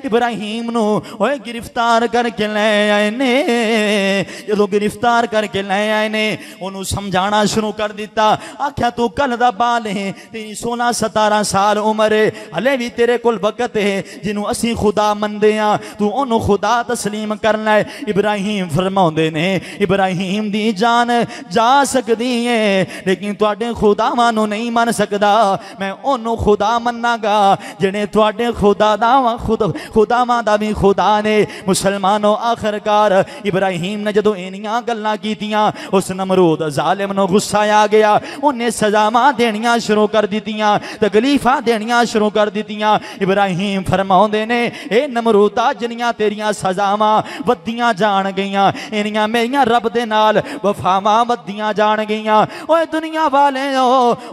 इब्राहिम नू ओए गिरफ्तार करके ले आए ने। जो गिरफ्तार करके ले आए ने उन्होंने समझाना शुरू कर दिता। आख्या तू कल दा बाल है, तेरी 16-17 साल उम्र है, हले भी तेरे कोल वक्त है जिन्हों असी खुदा मनदे हां, तू ओनू खुदा तस्लीम करना है। इब्राहिम फरमाउंदे ने इब्राहिम दी जान जा सकदी है, लेकिन तुहाडे खुदावां नू नहीं मन सकदा। मैं ओनू खुदा मन्नागा जिहड़े तुहाडे खुदा दा खुदावां दा भी खुदा ने। मुसलमानों आखिरकार इब्राहिम ने जदों इनियां गल्लां कीतियां उस नमरूद जालिम नूं गुस्सा आ गया। उन्हें सजावां देनियां शुरू कर दित्तियां, तकलीफां देनियां शुरू कर दित्तियां। इब्राहिम फरमाउंदे ने ए नमरूदा जिन्नियां तेरियां सजावां वधियां जान गईयां, इनियां मेरियां रब दे नाल वफावां वधियां जान गईयां। ओए दुनिया वाले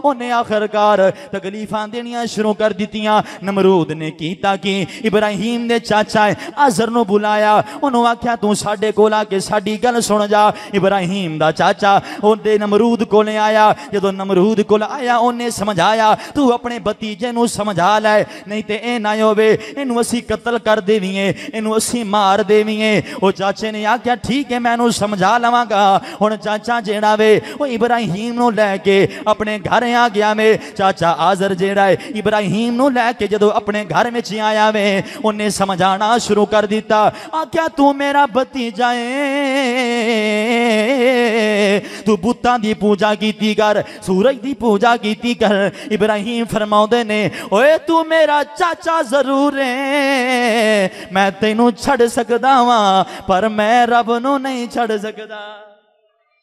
उन्हें आखिरकार तकलीफां देनियां शुरू कर दित्तियां। नमरूद ने कीता कि इब्राहिम ने चाचा आज़र नू बुलाया, उन्होंने आख्या तू साडे कोल आके साडी गल सुन जा। इब्राहिम दा चाचा उहदे नमरूद कोले आया। जदों नमरूद कोल आया उन्हें समझाया तू अपने भतीजे नू समझा लै, नहीं ते ए ना होवे इनू असी कतल कर देवीए, इनू असी मार देवीए। ओ चाचे ने आख्या ठीक है मैं इनू समझा लवांगा। हुण चाचा जेड़ा वे वो इब्राहिम नू लैके अपने घर आ गया वे। चाचा आज़र जेड़ा है इब्राहिम नू लैके जदों अपने घर में आया वे उन्हें समझाना शुरू कर दिता। आख्या तू मेरा भतीजा है, तू बुतां दी पूजा कीती कर, सूरज दी पूजा कीती कर। इब्राहिम फरमाउंदे ने ओए तू मेरा चाचा जरूर है, मैं तेनू छड़ सकदा वां पर मैं रब नू नहीं छड़ सकदा।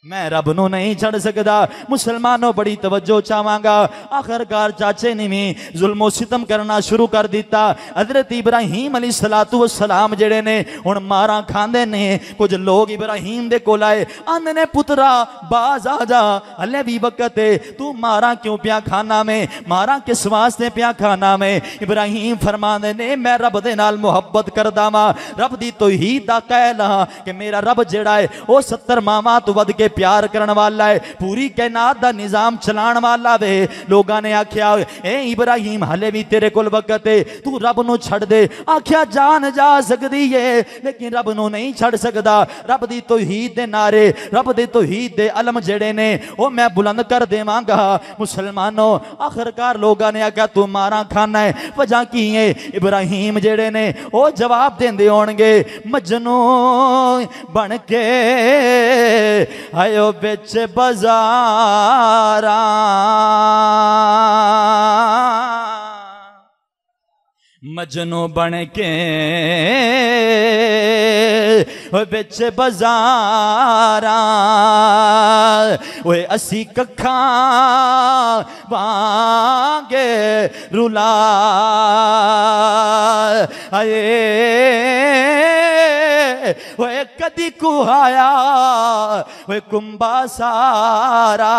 मैं रब नू नहीं छड़ सकदा। मुसलमानों बड़ी तवज्जो चाहांगा। आखिरकार चाचे ने भी जुल्मो सितम करना शुरू कर दिता। हजरत इब्राहिम अलैहिस्सलातु वस्सलाम जेड़े ने हुण मारा खांदे ने। कुछ लोग इब्राहिम दे कोल आए, आंदे ने पुत्रा बाज आ जा, हले भी वक्त है, तू मारा क्यों पिया खाना में, मारा किस वास्ते पिया खाना में। इब्राहिम फरमांदे ने मैं रब दे नाल मुहब्बत करदा वां, रब दी तौहीद दा कहला कि मेरा रब जेड़ा है वो 70 मावां तो वध के प्यार करने वाला है, पूरी कायनात दा निजाम चलाण वाला वे। लोगों ने आख्या ए इब्राहिम हले भी तेरे कोल वक्त है, तू रब नू छड़ दे। आख्या जान जा सकदी है लेकिन रब नू नहीं छड़ सकदा। रब दी तौहीद दे नारे, रब दी तौहीद दे अलम जेड़े ने वो मैं बुलंद कर देवांगा। मुसलमानों आखिरकार लोगों ने आख्या तू मारा खाना है, वजह की है? इब्राहिम जेड़े ने वो जवाब देंदे होणगे मजनू बन के आयो बिच बाजारा, मजनू बन के बिच बाजारा, ओए असी कखा वांगे रुला आए, ओए कदी कुहाया ओए कुंबा सारा,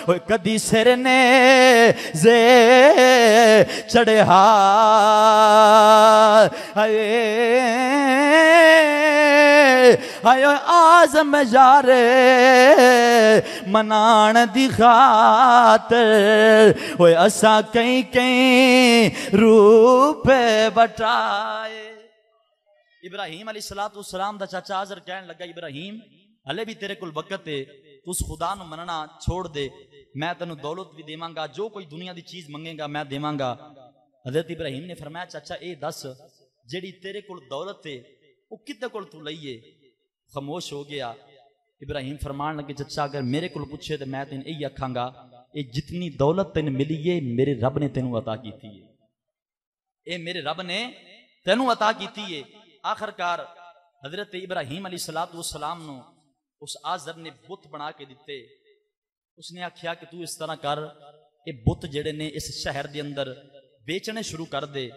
ओए कदी सिर ने जे चढ़ा आयो आज़म यारे मनान दी खातर, ओए असा कई कई रूप बटाए। इब्राहिम अलैहिस्सलातु वस्सलाम दा चाचा आज़र कहन लगा इब्राहिम हले भी तेरे कोल वक्त है, तू उस खुदा नू मनना छोड़ दे, मैं तेनू दौलत भी देवांगा, जो कोई दुनिया दी चीज मंगेगा मैं देवांगा। हजरत इब्राहिम ने फरमाया चाचा ए दस जेड़ी तेरे कोल दौलत है वो किते कोल तू लईए? खामोश हो गया। इब्राहिम फरमान लगे चाचा अगर मेरे कोल पूछे तो मैं तेन यही आखांगा ये जितनी दौलत तेन मिली है मेरे रब ने तेनू अता की है, ये मेरे रब ने तेनू अता की है। आखिरकार हजरत इब्राहिम अलैहिस्सलातु वस्सलाम नू उस आज़र ने बुत बना के दिते। उसने आख्या कि तू इस तरह कर, ये बुत जेड़े ने इस शहर के अंदर बेचने शुरू कर दे।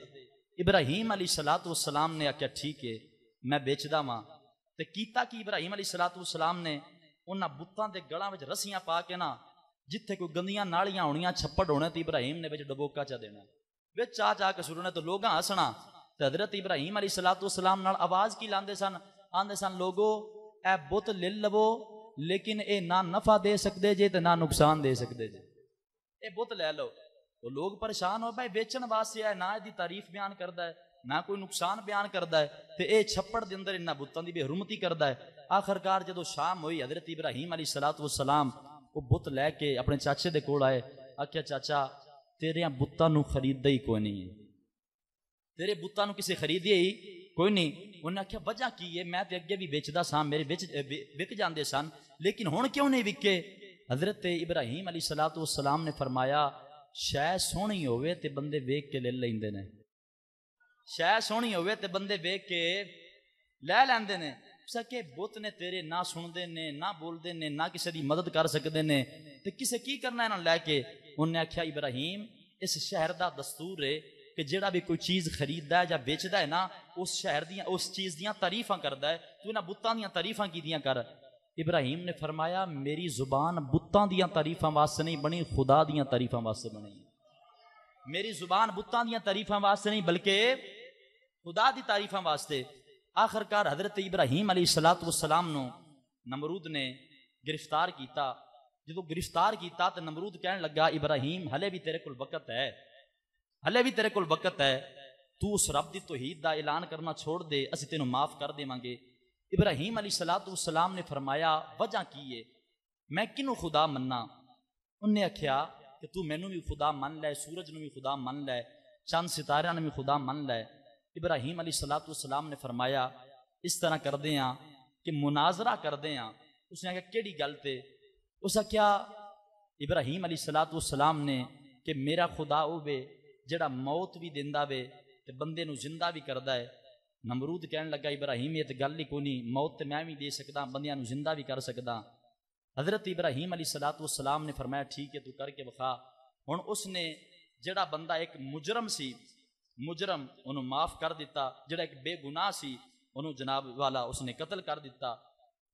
इब्राहिम अलैहिस्सलातु वस्सलाम ने आख्या ठीक है मैं बेचदा वां। ते कीता कि इब्राहिम अलैहिस्सलातु वस्सलाम ने उन्हां बुत्तां दे गलां विच रस्सियां पा के ना, जिथे कोई गंदियां नालियां होनियां छप्पड़ होने तो इब्राहिम ने विच डबोका चा देना, विच चा के सुरने तो लोग हसना। ते हजरत इब्राहिम अलैहिस्सलातु वस्सलाम नाल आवाज की लांदे सन, आंदे सन लोगो ए बुत ले लवो लेकिन ए ना नफा दे सकते जे ते ना नुकसान दे सकते जे, ए बुत ले लो। तो लोग परेशान हो भाई बेचन वास्ते है ना, इसकी तारीफ बयान करता है ना कोई नुकसान बयान करता है, तो यह छप्पड़ के अंदर इन्होंने बुतों की बेहरमती करता है। आखिरकार जो शाम हुई हजरत इब्राहिम अलैहिस्सलातु वस्सलाम वो बुत लैके अपने चाचे दे कोल आए। आख्या चाचा तेरिया बुतों नू खरीददा ही कोई नहीं है, तेरे बुतों नू किसी खरीदे ही कोई नहीं। उन्हें आख्या वजह की है? मैं तो अगे भी बेचदा सा, मेरे विक जाते सन, लेकिन हुण क्यों नहीं विके? हजरत इब्राहिम अलैहिस्सलातु वस्सलाम ने फरमाया शै सोहनी होवे ते बंदे वेख के ले लैंदे ने, शै सोहनी होवे ते बंदे वेख के लै लैंदे ने। सके बुत ने तेरे ना सुनते ने ना बोलते ने ना किसी की मदद कर सकते ने, ते किसे की करना इन्होंने लैके? उन्हें आख्या इब्राहिम इस शहर का दस्तूर है कि जेड़ा भी कोई चीज़ खरीददा है या बेचदा है ना उस शहर दियां उस चीज़ दियां तारीफां करदा है, तू इन्हां बुत्तां दियां तारीफां कीतियां कर। इब्राहिम ने फरमाया मेरी जुबान बुत्तां दियां तारीफां वास्ते नहीं बनी, खुदा दियां तारीफां वास्ते बनी। मेरी जुबान बुत्तां दियां तारीफां वास्ते नहीं बल्कि खुदा दी तारीफां वास्ते। आखिरकार हजरत इब्राहिम अलैहिस्सलातु वस्सलाम नू नमरूद ने गिरफ्तार किया। जो गिरफ्तार किया तो नमरूद कहने लगा इब्राहिम हले भी तेरे कोल वक्त है, हले भी तेरे कोल वक्त है, तू उस रब दी तौहीद दा ऐलान करना छोड़ दे, असीं तेनू माफ कर देवांगे। इब्राहिम अलैहिस्सलातु वस्सलाम ने फरमाया वजह की है? मैं किनू खुदा मन्ना? उन्हें आख्या कि तू मैनू भी खुदा मन लै, सूरज नू भी खुदा मन लै, चंद सितारियां ने भी खुदा मन लै। इब्राहिम अलैहिस्सलातु वस्सलाम ने फरमाया इस तरह करदे हैं कि मुनाजरा करदे हैं। उसने आख्या केड़ी गल ते? उस आख्या इब्राहिम अलैहिस्सलातु वस्सलाम ने कि मेरा खुदा होवे जेड़ा मौत भी देंदा वे ते बंदे नू जिंदा भी करदा है। नमरूद कहने लगा इब्राहिम ये तो गल ही कोई नहीं, मौत तो मैं भी दे सकदा, बंदियां नू जिंदा भी कर सकदा।
हज़रत इब्राहीम अलैहिस्सलाम ने फरमाया ठीक है तू करके विखा। हुण उसने जिहड़ा बंदा एक मुजरम सी, मुजरम उन्होंने माफ कर दिता, जिहड़ा एक बेगुनाह सी उन्होंने जनाब वाला उसने कतल कर दिता।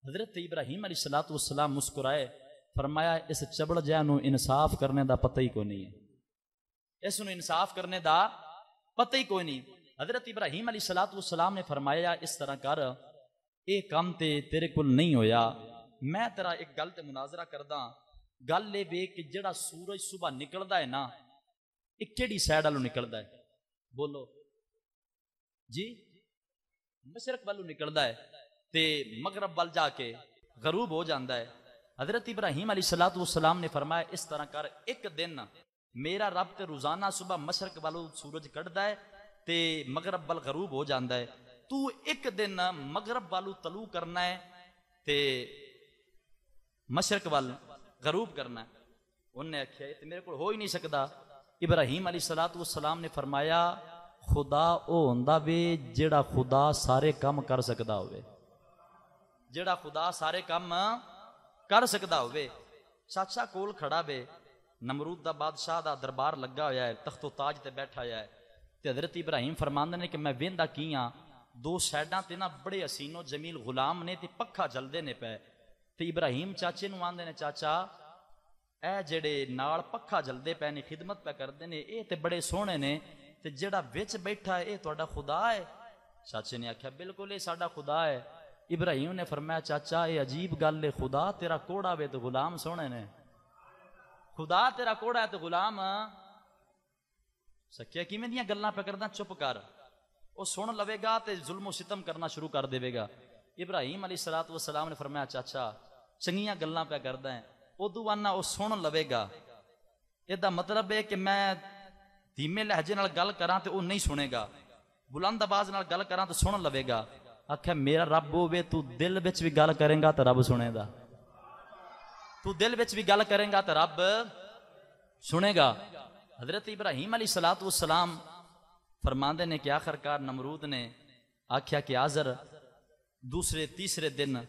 हज़रत इब्राहीम अलैहिस्सलाम मुस्कुराए, फरमाया इस चबड़ जिहा नूं इंसाफ करने का पता ही कोई नहीं है, इस नूं इंसाफ करने का पता ही कोई नहीं। हज़रत इब्राहीम अलैहिस्सलाम ने फरमाया इस तरह कर, ये काम ते तेरे कोल नहीं होया, मैं तेरा एक गल ते मुनाजरा करदा। गल ये वे कि जिहड़ा सूरज सुबह निकलदा है ना, ये किहड़ी साइड वालों निकलदा है? बोलो जी, मशरक वालों निकलदा है ते मगरब वाल जाके गरूब हो जाता है। हज़रत इब्राहीम अलैहिस्सलाम ने फरमाया इस तरह कर, एक दिन मेरा रब ते रोजाना सुबह मशरक वालों सूरज कढ़दा है ते मगरब वाल गरूब हो जाता है, तू एक दिन मगरब वालों तलू करना है ते मशरक वाल गरूब करना है। उन्हें आख्या ये मेरे को हो ही नहीं सकता। इब्राहीम अलैहिस्सलाम ने फरमाया खुदा ओ हुंदा वे जेड़ा खुदा सारे काम कर सकदा होवे, जेड़ा खुदा सारे काम कर सकदा होवे। चाचा कोल खड़ा वे, नमरूद दा बादशाह दा दरबार लगा होया है, तख्तो ताज ते बैठा होया है ते हज़रत इब्राहीम फरमांदे ने कि मैं वेंदा की हां, दो साइडां ते ना बड़े हसीनो जमील गुलाम ने ते पक्खा जलदे ने पे ते इब्राहीम चाचे नूं आंदे ने चाचा ए जेड़े नाल पक्खा जलदे पे ने खिदमत पे करदे ने ये ते बड़े सोहणे ने ते जेड़ा विच बैठा है ये तुहाडा खुदा है? चाचे ने आख्या बिल्कुल ये साडा खुदा है। इब्राहीम ने फरमाया चाचा ये अजीब गल है, खुदा तेरा कोड़ा वे तो गुलाम सोहणे ने, खुदा तेरा कोड़ा है तो गुलाम सकिया किवें दियां गल्लां पे करदा, चुप कर, वो सुन लवेगा ते जुल्म सितम करना शुरू कर देवेगा। इब्राहीम अलैहिस्सलाम ने फरमाया चाचा चंगियां गल्लां पे करदा है, उदू आना वो सुन लवेगा, इहदा मतलब है कि मैं धीमे लहजे नाल गल करां ते वो नहीं सुनेगा, बुलंद आवाज नाल गल करां तो सुन लवेगा। आख्या मेरा रब होवे, तू दिल विच भी गल करेगा तो रब सुनेगा, तू दिल विच भी गल करेगा तो रब सुनेगा। हज़रत इब्राहीम अलैहिस्सलाम फरमांदे ने कि आखिरकार नमरूद ने आख्या कि आज़र दूसरे तीसरे दिन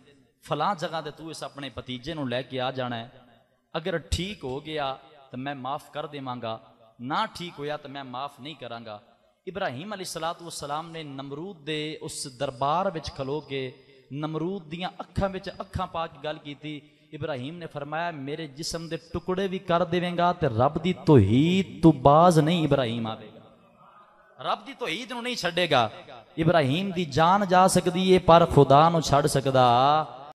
फलां जगह ते तू इस अपने भतीजे नूं लैके आ जाना है, अगर ठीक हो गया तो मैं माफ कर देवांगा, ना ठीक होया तो मैं माफ नहीं करांगा। इब्राहीम अलैहिस्सलाम ने नमरूद दे उस दरबार विच खलो के नमरूद दियां अखां विच अखां पा के गल कीती। इब्राहीम ने फरमाया मेरे जिस्म दे टुकड़े भी कर देवेंगा ते रब दी तौहीद तू बाज नहीं इब्राहीम आवेगा, रब दी तौहीद नूं नहीं छड्डेगा। इब्राहीम दी जान जा सकदी है पर खुदा नूं छड्ड सकदा